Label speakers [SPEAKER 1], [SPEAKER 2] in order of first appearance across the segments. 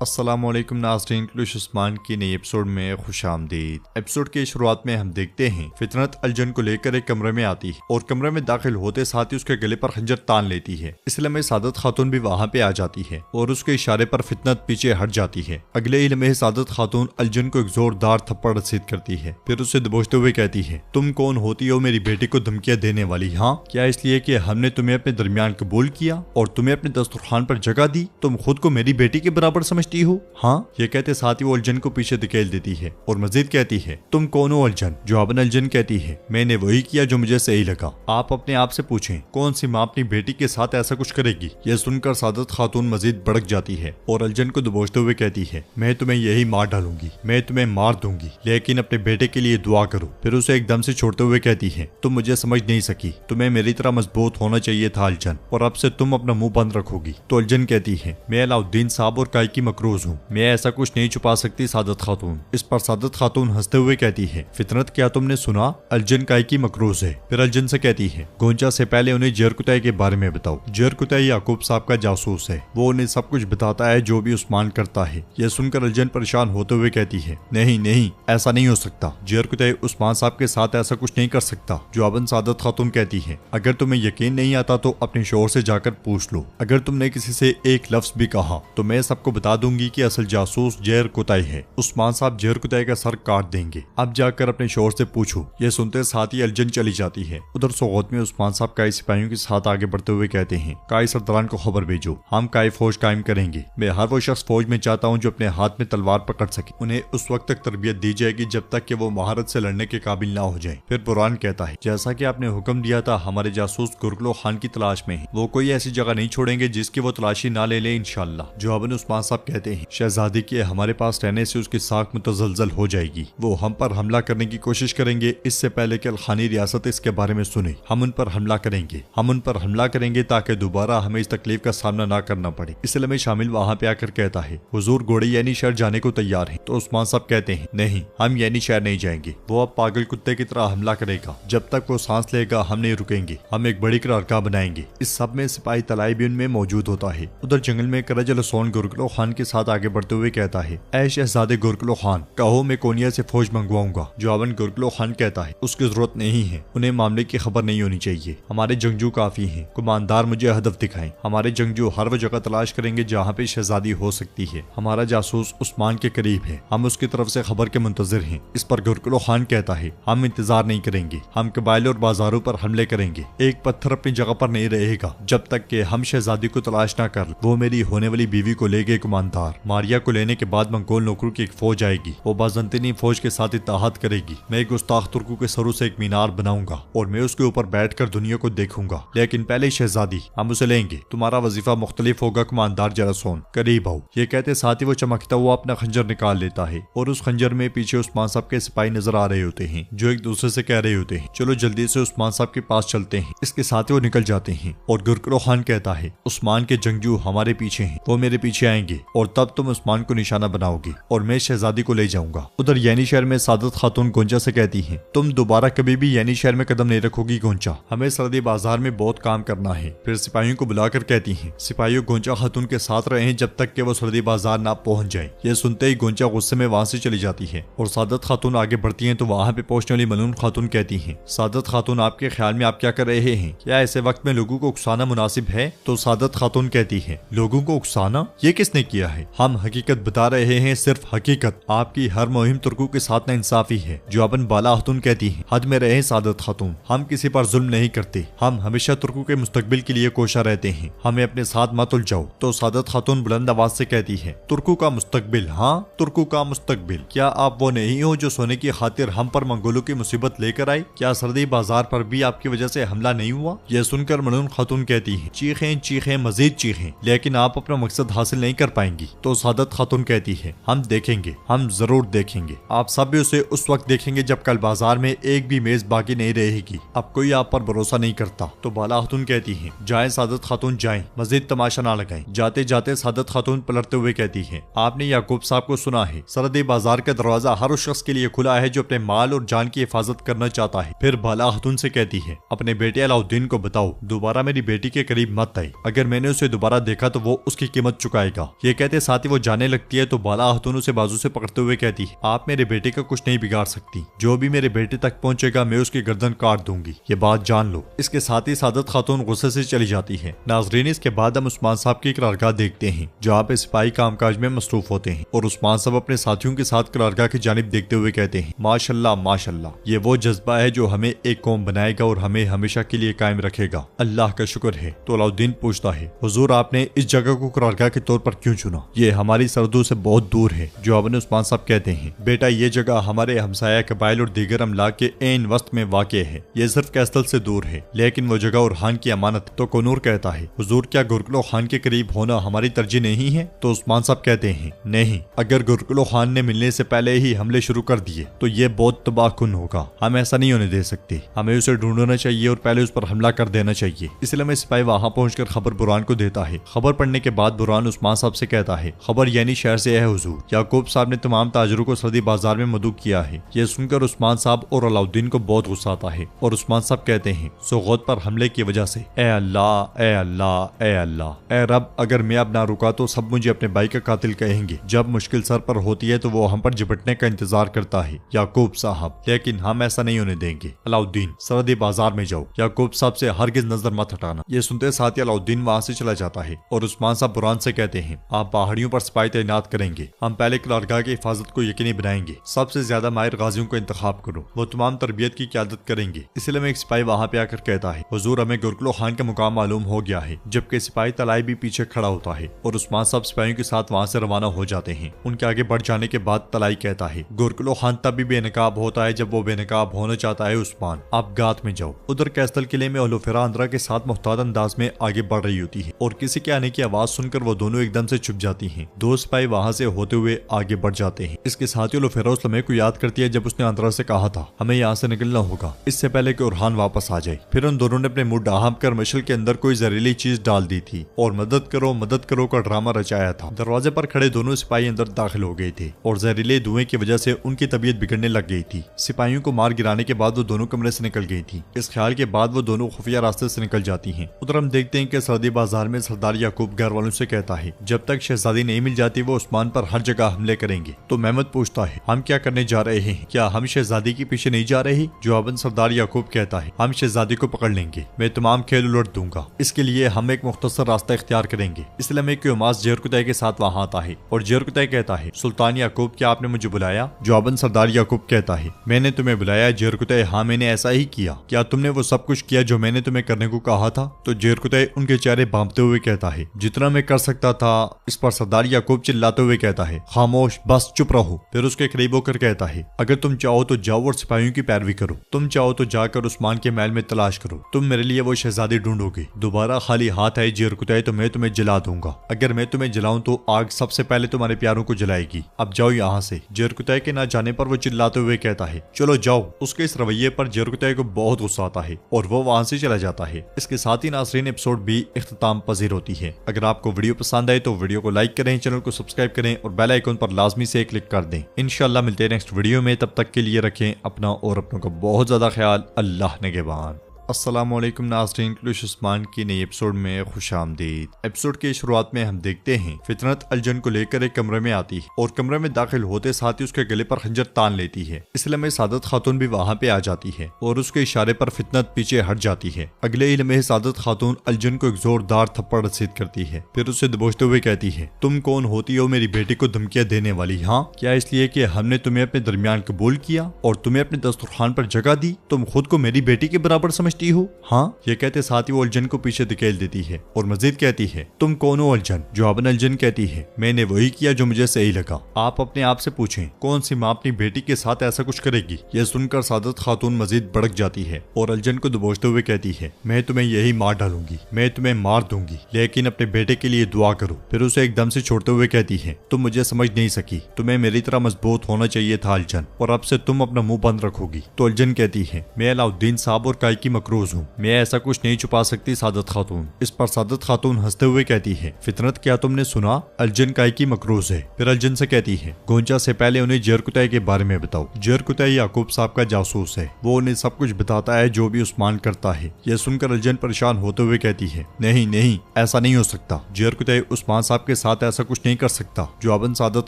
[SPEAKER 1] अस्सलामुअलैकुम नाज़रीन, उस्मान की नई एपिसोड में खुशामदीद। एपिसोड की शुरुआत में हम देखते हैं फितरत अलजन को लेकर एक कमरे में आती है और कमरे में दाखिल होते साथ ही उसके गले पर खंजर तान लेती है। इस लम्हे सादत खातून भी वहाँ पे आ जाती है और उसके इशारे पर फितरत पीछे हट जाती है। अगले ही लम्हे सादत खातून अलजन को एक जोरदार थप्पड़ रसीद करती है, फिर उसे दबोचते हुए कहती है, तुम कौन होती हो मेरी बेटी को धमकियां देने वाली? हाँ, क्या इसलिए कि हमने तुम्हें अपने दरमियान कबूल किया और तुम्हें अपने दस्तरखान पर जगह दी, तुम खुद को मेरी बेटी के बराबर समझती हो? हाँ, ये कहते साथ ही वो अलजन को पीछे धकेल देती है और मजीद कहती है, तुम कौन हो अलजन? जवाबन अलजन कहती है, मैंने वही किया जो मुझे सही लगा। आप अपने आप से पूछें, कौन सी माँ अपनी बेटी के साथ ऐसा कुछ करेगी? यह सुनकर सादत खातून मजीद भड़क जाती है और अलजन को दबोचते हुए कहती है, मैं तुम्हें यही मार डालूंगी, मैं तुम्हें मार दूंगी, लेकिन अपने बेटे के लिए दुआ करो। फिर उसे एकदम से छोड़ते हुए कहती है, तुम मुझे समझ नहीं सकी, तुम्हें मेरी तरह मजबूत होना चाहिए था अलजन, और अब से तुम अपना मुंह बंद रखोगी। तो अलजन कहती है, मैं अलाउद्दीन साहब और काय की मकरूज हूँ, मैं ऐसा कुछ नहीं छुपा सकती सादत खातून। इस पर सादत खातून हंसते हुए कहती है, फितरत क्या तुमने सुना? अलजन काय की मकरूज है। फिर अलजन से कहती है, गोंचा से पहले उन्हें जर कुतै के बारे में बताओ। जर कुतै याकूब साहब का जासूस है, वो उन्हें सब कुछ बताता है जो भी उस्मान करता है। यह सुनकर अलजन परेशान होते हुए कहती है, नहीं नहीं, ऐसा नहीं हो सकता, जर कुतै उस्मान साहब के साथ ऐसा कुछ नहीं कर सकता। जवाबन सादत खातून कहती है, अगर तुम्हें यकीन नहीं आता तो अपने शोहर से जाकर पूछ लो, अगर तुमने किसी से एक लफ्ज भी कहा तो मैं सबको बता दूंगी कि असल जासूस जहर कुतै है। उस्मान साहब जहर कुतै का सर काट देंगे, अब जाकर अपने शोहर से पूछो। यह सुनते साथ ही अलजन चली जाती है। उधर सोगत में उस्मान साहब काई सिपाहियों के साथ आगे बढ़ते हुए कहते हैं, काई सरदारान को खबर भेजो, हम काई फौज कायम करेंगे। मैं हर वो शख्स फौज में चाहता हूँ जो अपने हाथ में तलवार पकड़ सके। उन्हें उस वक्त तक तरबियत दी जाएगी जब तक कि वो महारत से लड़ने के काबिल ना हो जाए। फिर बुरहान कहता है, जैसा कि आपने हुक्म दिया था, हमारे जासूस गुरगलो खान की तलाश में है, वो कोई ऐसी जगह नहीं छोड़ेंगे जिसकी वो तलाशी ना ले ले इंशाअल्लाह। जवाबन उस्मान साहब कहते हैं, शहजादी के हमारे पास रहने से उसकी साख मुतजलजल हो जाएगी, वो हम पर हमला करने की कोशिश करेंगे। इससे पहले कि अलखानी रियासत इसके बारे में सुने, हम उन पर हमला करेंगे, हम उन पर हमला करेंगे ताकि दोबारा हमें इस तकलीफ का सामना ना करना पड़े। इसलिए में शामिल वहाँ पे आकर कहता है, हुजूर घोड़े यानी शहर जाने को तैयार है। तो उस्मान साहब कहते हैं, नहीं, हम यानी शहर नहीं जाएंगे, वो अब पागल कुत्ते की तरह हमला करेगा, जब तक वो सांस लेगा हम नहीं रुकेंगे, हम एक बड़ी करारगाह बनाएंगे। इस सब में सिपाही तलाई भी उनमें मौजूद होता है। उधर जंगल में करजल सोन गुरगलो खान के साथ आगे बढ़ते हुए कहता है, ऐ शहजादे गुरगलो खान, कहो मैं कोनिया से फौज मंगवाऊंगा। जवाबन गुरगलो खान कहता है, उसकी जरूरत नहीं है, उन्हें मामले की खबर नहीं होनी चाहिए, हमारे जंगजू काफी हैं, कुमानदार मुझे हदफ दिखाएं। हमारे जंगजू हर वो जगह तलाश करेंगे जहाँ पे शहजादी हो सकती है। हमारा जासूस उस्मान के करीब है, हम उसकी तरफ से खबर के मुंतजिर हैं। इस पर गुरगलो खान कहता है, हम इंतजार नहीं करेंगे, हम कबाइल और बाजारों पर हमले करेंगे। एक पत्थर अपनी जगह पर नहीं रहेगा जब तक कि हम शहजादी को तलाश ना कर। वो मेरी होने वाली बीवी को ले गए कुमानदार। मारिया को लेने के बाद मंगोल नौकरों की एक फौज आएगी, वो बाज़ंतीनी फौज के साथ इत्तेहाद करेगी। मैं एक गुस्ताख तुर्कों के सरों से एक मीनार बनाऊंगा और मैं उसके ऊपर बैठकर दुनिया को देखूंगा, लेकिन पहले शहजादी हम उसे लेंगे। तुम्हारा वजीफा मुख्तलिफ होगा कुमानदार जरासोन, करीब आओ। ये कहते साथ ही वो चमकता हुआ अपना खंजर निकाल लेता है और उस खंजर में पीछे उस्मान साहब के सिपाही नजर आ रहे होते हैं, जो एक दूसरे से कह रहे होते हैं, चलो जल्दी से उस्मान साहब के पास चलते हैं। इसके साथ ही वो निकल जाते हैं और गुरगलो खान कहता है, उस्मान के जंगजू हमारे पीछे हैं, वो मेरे पीछे आएंगे और तब तुम उस्मान को निशाना बनाओगे और मैं शहजादी को ले जाऊंगा। उधर यानी शहर में सादत खातून गोंचा से कहती है, तुम दोबारा कभी भी यानी शहर में कदम नहीं रखोगी गोंचा, हमें सरदी बाजार में बहुत काम करना है। फिर सिपाहियों को बुलाकर कहती है, सिपाहियों गोंचा खातून के साथ रहे जब तक कि वो सरदी बाजार ना पहुंच जाए। ये सुनते ही गोंचा गुस्से में वहां से चली जाती है और सादत खातून आगे बढ़ती है तो वहां पे पहुंचने वाली मलून खातून कहती है, सादत खातून आपके ख्याल में आप क्या कर रहे हैं? क्या ऐसे वक्त में लोगों को उकसाना मुनासिब है? तो सादत खातून कहती है, लोगों को उकसाना ये किसने किया है? हम हकीकत बता रहे हैं, सिर्फ हकीकत। आपकी हर मुहिम तुर्कों के साथ नाइंसाफी है। जवाबन बाला खातून कहती है, हद में रहे सादत खातून, हम किसी पर जुल्म नहीं करते, हम हमेशा तुर्कों के मुस्तकबिल के लिए कोशा रहते हैं, हमें अपने साथ मत उलझाओ। तो सादत खातून बुलंद आवाज से कहती है, तुर्कों का मुस्तकबिल? हाँ, तुर्कों का मुस्तकबिल। क्या आप वो नहीं हो जो सोने की खातिर हम पर मंगोलों की मुसीबत लेकर आई? क्या सरदी बाजार पर भी आपकी वजह से हमला नहीं हुआ? यह सुनकर मलून खातून कहती है, चीखें चीखें मजीद चीखें, लेकिन आप अपना मकसद हासिल नहीं कर पाएंगी। तो सादत खातून कहती है, हम देखेंगे, हम जरूर देखेंगे, आप सब भी उसे उस वक्त देखेंगे जब कल बाजार में एक भी मेज बाकी नहीं रहेगी। अब कोई आप पर भरोसा नहीं करता। तो बाला खातून कहती है, जाएं सादत खातून जाएं, मजीद तमाशा ना लगाएं। जाते जाते सादत खातून पलटते हुए कहती है, आपने याकूब साहब को सुना है, सरदी बाजार का दरवाजा हर उस शख्स के लिए खुला है जो अपने माल और जान की हिफाजत करना चाहता है। फिर बाला खातून से कहती है, अपने बेटे अलाउद्दीन को बताओ दोबारा मेरी बेटी के करीब मत आए, अगर मैंने उसे दोबारा देखा तो वो उसकी कीमत चुकाएगा। ये कहते साथ ही वो जाने लगती है तो बाला खातून उसे बाजू से पकड़ते हुए कहती है, आप मेरे बेटे का कुछ नहीं बिगाड़ सकती, जो भी मेरे बेटे तक पहुंचेगा मैं उसकी गर्दन काट दूंगी, ये बात जान लो। इसके साथ ही सादत खातून गुस्से से चली जाती है। नाजरीन, इसके बाद हम उस्मान साहब की करारगाह देखते हैं जहाँ पे सिपाही कामकाज में मसरूफ होते हैं और उस्मान साहब अपने साथियों के साथ करारगाह की जानिब देखते हुए कहते हैं, माशाल्लाह माशाल्लाह, ये वो जज्बा है जो हमें एक कौम बनाएगा और हमें हमेशा के लिए कायम रखेगा, अल्लाह का शुक्र है। तो अलाउद्दीन पूछता है, हुजूर आपने इस जगह को करारगाह के तौर पर क्यों चुना? ये हमारी सरहदों से बहुत दूर है। जवाब उस्मान साहब कहते हैं, बेटा ये जगह हमारे हमसाया कबाइल और दीगर अमला के ऐन वस्त में वाक़ है, ये सिर्फ कैसल से दूर है, लेकिन वो जगह और खान की अमानत। तो कनूर कहता है, हुजूर क्या गुरकुलो खान के करीब होना हमारी तरजीह नहीं है? तो उस्मान साहब कहते हैं, नहीं, अगर गुरकुलो खान ने मिलने से पहले ही हमले शुरू कर दिए तो ये बहुत तबाहकुन होगा, हम ऐसा नहीं होने दे सकते, हमें उसे ढूंढना चाहिए और पहले उस पर हमला कर देना चाहिए। इसलिए मैं सिपाही वहां पहुंचकर खबर बुरहान को देता है। खबर पढ़ने के बाद बुरहान उस्मान साहब से कहता है, खबर यानी शहर से है हुजूर, याकूब साहब ने तमाम ताजरों को सर्दी बाजार में मदऊ किया है। ये सुनकर उस्मान साहब और अलाउद्दीन को बहुत गुस्सा आता है और उस्मान साहब कहते हैं, सोगौत पर हमले की वजह से ए अल्लाह ए अल्लाह ए अल्लाह, ए रब, अगर मैं अब ना रुका तो सब मुझे अपने भाई का कातिल कहेंगे। जब मुश्किल सर पर होती है तो वो हम पर झपटने का इंतजार करता है याकूब साहब, लेकिन हम ऐसा नहीं होने देंगे। अलाउद्दीन, सरहदी बाजार में जाओ, याकूब साहब से हरगिज नजर मत हटाना। ये सुनते साथ ही अलाउद्दीन वहां से चला जाता है और उस्मान साहब बुरहान से कहते हैं, आप पहाड़ियों पर सिपाही तैनात करेंगे, हम पहले करारगाह की हिफाजत को यकीनी बनाएंगे, सबसे ज्यादा माहिर गाजियों को इंतखाब करो, वो तमाम तरबियत की क़यादत करेंगे। इसलिए में एक सिपाही वहां पे आकर कहता है, हुजूर हमें गुरकुलो खान का मुकाम मालूम हो गया है, जबकि सिपाही तलाई भी पीछे खड़ा होता है और उस्मान साहब सिपाहियों के साथ वहां से रवाना हो जाते हैं। उनके आगे बढ़ जाने के बाद तलाई कहता है, गुरकुलो खान तब भी बेनकाब होता है जब वो बेनकाब होना चाहता है। उस्मान, आप गात में जाओ। उधर कैसल किले में ओलोफेरा अंदरा के साथ मुख्तार अंदाज में आगे बढ़ रही होती है और किसी के आने की आवाज सुनकर वो दोनों एकदम से छुप जाती हैं। दो सिपाही वहां से होते हुए आगे बढ़ जाते हैं। इसके साथ ही ओलोफेरा उस लम्हे को याद करती है जब उसने अंदरा से कहा था, हमें यहाँ से निकलना होगा इससे पहले कि उरहान वापस आ जाए। फिर उन दोनों ने अपने मुंह ढांप कर मशल के अंदर कोई जहरीली चीज डाल दी थी और मदद करो का ड्रामा रचाया था। दरवाजे पर खड़े दोनों सिपाही अंदर दाखिल हो गए थे और जहरीले धुएं की वजह से उनकी तबीयत बिगड़ने लग गई थी। सिपाहियों को मार गिराने के बाद वो दोनों कमरे से निकल गई थी। इस ख्याल के बाद वो दोनों खुफिया रास्ते से निकल जाती हैं। उधर हम देखते हैं कि सरहदी बाजार में सरदार याकूब घर वालों से कहता है, जब तक शहजादी नहीं मिल जाती वो उस्मान पर हर जगह हमले करेंगे। तो महमद पूछता है, हम क्या करने जा रहे हैं? क्या हम शहजादी के पीछे नहीं जा रहे? जवाबन सरदार याकूब कहता है, हम शहजादी को पकड़ लेंगे, मैं तमाम खेल उलट दूंगा, इसके लिए हम एक मुख्तसर रास्ता इख्तियार करेंगे। इसलिए में क्योमास जेरकुतै के साथ वहां आता है और जेरकुतै कहता है, सुल्तान याकूब क्या आपने मुझे बुलाया? जवाबन सरदार याकूब कहता है, मैंने तुम्हें बुलाया जेरकुतै, हाँ मैंने ऐसा ही किया। क्या तुमने वो सब कुछ किया जो मैंने तुम्हें करने को कहा था? तो जेरकुतै उनके चेहरे भांपते हुए कहता है, जितना मैं कर सकता था। इस पर सरदार याकूब चिल्लाते हुए कहता है, खामोश, बस चुप रहो। फिर उसके करीब होकर कहता है, अगर तुम चाहो तो जाओ और सिपाहियों की पैरवी करो, तुम चाहो तो जाकर उस्मान के महल में तलाश करो, तुम मेरे लिए वो शहजादी ढूंढोगे। दोबारा खाली हाथ आए जेरकुतै तो मैं तुम्हें जला दूंगा। अगर मैं तुम्हें जलाऊं तो आग सबसे पहले तुम्हारे प्यारों को जलाएगी। अब जाओ यहाँ से। जेरकुतै के ना जाने पर वो चिल्लाते हुए कहता है, चलो जाओ। उसके इस रवैये पर जेरकुतै को बहुत गुस्सा आता है और वो वहां से चला जाता है। इसके साथ ही नाज़रीन एपिसोड भी इख्तिताम पजीर होती है। अगर आपको वीडियो पसंद आए तो वीडियो को लाइक करें, चैनल को सब्सक्राइब करें और बेल आइकन पर लाजमी से क्लिक कर दें। इंशाल्लाह मिलते हैं नेक्स्ट वीडियो में, तब तक के लिए रखें अपना और अपनों का बहुत ज्यादा ख्याल। अल्लाह निगहबान। अस्सलामुअलैकुम नाज़रीन, क्लुश उस्मान की नई एपिसोड में खुशामदीद। एपिसोड की शुरुआत में हम देखते हैं फितरत अलजन को लेकर एक कमरे में आती है और कमरे में दाखिल होते साथ ही उसके गले पर खंजर तान लेती है। इस लम्हे सादत खातून भी वहाँ पे आ जाती है और उसके इशारे पर फितरत पीछे हट जाती है। अगले ही लम्हे सादत खातून अलजन को एक जोरदार थप्पड़ रसीद करती है, फिर उसे दबोचते हुए कहती है, तुम कौन होती हो मेरी बेटी को धमकियां देने वाली? हाँ, क्या इसलिए कि हमने तुम्हें अपने दरमियान कबूल किया और तुम्हें अपने दस्तरखान पर जगह दी, तुम खुद को मेरी बेटी के बराबर समझती हो? हाँ, ये कहते साथ ही वो अलजन को पीछे धकेल देती है और मजीद कहती है, तुम कौन हो अलजन? जवाबन अलजन कहती है, मैंने वही किया जो मुझे सही लगा। आप अपने आप से पूछें, कौन सी माँ अपनी बेटी के साथ ऐसा कुछ करेगी? यह सुनकर सादत खातून मजीद भड़क जाती है और अलजन को दबोचते हुए कहती है, मैं तुम्हें यही मार डालूंगी, मैं तुम्हें मार दूंगी, लेकिन अपने बेटे के लिए दुआ करो। फिर उसे एकदम से छोड़ते हुए कहती है, तुम मुझे समझ नहीं सकी, तुम्हें मेरी तरह मजबूत होना चाहिए था अलजन, और अब से तुम अपना मुंह बंद रखोगी। तो अलजन कहती है, मैं अलाउद्दीन साहब और काई की मकरूज हूँ, मैं ऐसा कुछ नहीं छुपा सकती सादत खातून। इस पर सादत खातून हंसते हुए कहती है, फितरत क्या तुमने सुना, अलजन काय की मकरूज है। फिर अलजन से कहती है, गोंचा से पहले उन्हें जहर कुतई के बारे में बताओ। जहर कुतई याकूब साहब का जासूस है, वो उन्हें सब कुछ बताता है जो भी उस्मान करता है। यह सुनकर अलजन परेशान होते हुए कहती है, नहीं नहीं, ऐसा नहीं हो सकता। जहर कुतई उस्मान साहब के साथ ऐसा कुछ नहीं कर सकता। जवाबन सादत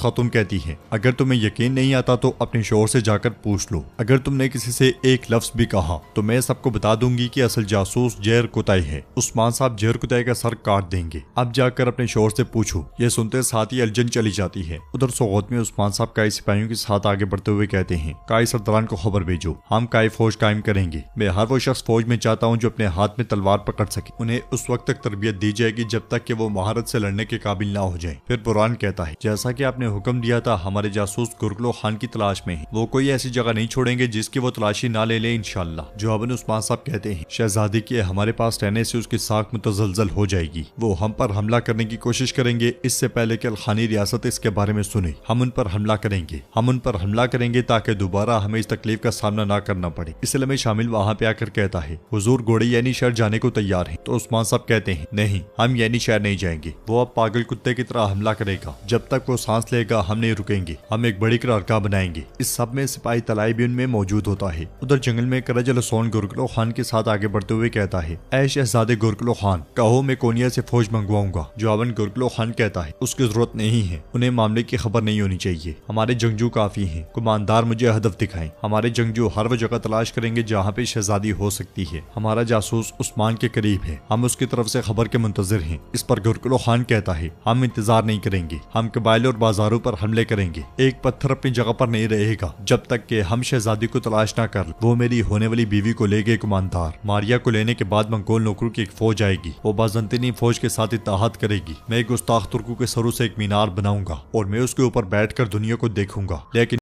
[SPEAKER 1] खातून कहती है, अगर तुम्हें यकीन नहीं आता तो अपने शोहर से जाकर पूछ लो। अगर तुमने किसी से एक लफ्ज भी कहा तो मैं सबको बता दूंगी कि असल जासूस जहर कुतई है। उस्मान साहब जहर कुतई का सर काट देंगे। अब जाकर अपने शोहर से पूछो। यह सुनते साथ ही अलजन चली जाती है। उधर सोगत में उस्मान साहब काई सिपाहियों के साथ आगे बढ़ते हुए कहते हैं, काई सरदारान को खबर भेजो, हम काई फौज कायम करेंगे। मैं हर वो शख्स फौज में चाहता हूँ जो अपने हाथ में तलवार पकड़ सके। उन्हें उस वक्त तक तरबियत दी जाएगी जब तक कि वो महारत से लड़ने के काबिल ना हो जाए। फिर बुरहान कहता है, जैसा कि आपने हुक्म दिया था, हमारे जासूस गुरगलो खान की तलाश में है। वो कोई ऐसी जगह नहीं छोड़ेंगे जिसकी वो तलाशी ना ले इंशाअल्लाह। जवाबन उस्मान साहब कहते हैं, शहजादी के हमारे पास रहने से उसकी साख मुतजलजल हो जाएगी। वो हम पर हमला करने की कोशिश करेंगे इससे पहले कि अलखानी रियासत इसके बारे में सुने। हम उन पर हमला करेंगे ताकि दोबारा हमें इस तकलीफ का सामना ना करना पड़े। इसलिए में शामिल वहाँ पे आकर कहता है, हुजूर घोड़े यानी शहर जाने को तैयार हैं। तो उस्मान साहब कहते हैं, नहीं, हम यानी शहर नहीं जाएंगे। वो अब पागल कुत्ते की तरह हमला करेगा। जब तक वो सांस लेगा हम नहीं रुकेंगे। हम एक बड़ी करारगाह बनाएंगे। इस सब में सिपाही तलाई भी उनमें मौजूद होता है। उधर जंगल में करजल सोन गुरगलो खान के साथ आगे बढ़ते हुए कहता है, ऐ शहजादे गुरगलो खान, कहो मैं कोनिया से फौज मंगवाऊंगा। जवाबन गुरगलो खान कहता है, उसकी जरूरत नहीं है, उन्हें मामले की खबर नहीं होनी चाहिए। हमारे जंगजू काफी हैं। कुमानदार मुझे हदफ दिखाएं। हमारे जंगजू हर वो जगह तलाश करेंगे जहाँ पे शहजादी हो सकती है। हमारा जासूस उस्मान के करीब है, हम उसकी तरफ से खबर के मुंतजिर हैं। इस पर गुरगलो खान कहता है, हम इंतजार नहीं करेंगे, हम कबाइल और बाजारों पर हमले करेंगे। एक पत्थर अपनी जगह पर नहीं रहेगा जब तक कि हम शहजादी को तलाश ना कर। वो मेरी होने वाली बीवी को ले गए कुमानदार। मारिया को लेने के बाद मंगोल नौकरों की एक फौज आएगी। वो बाज़ंतीनी फौज के साथ इत्तेहाद करेगी। मैं गुस्ताख तुर्कों के सरों से एक मीनार बनाऊंगा और मैं उसके ऊपर बैठकर दुनिया को देखूंगा। लेकिन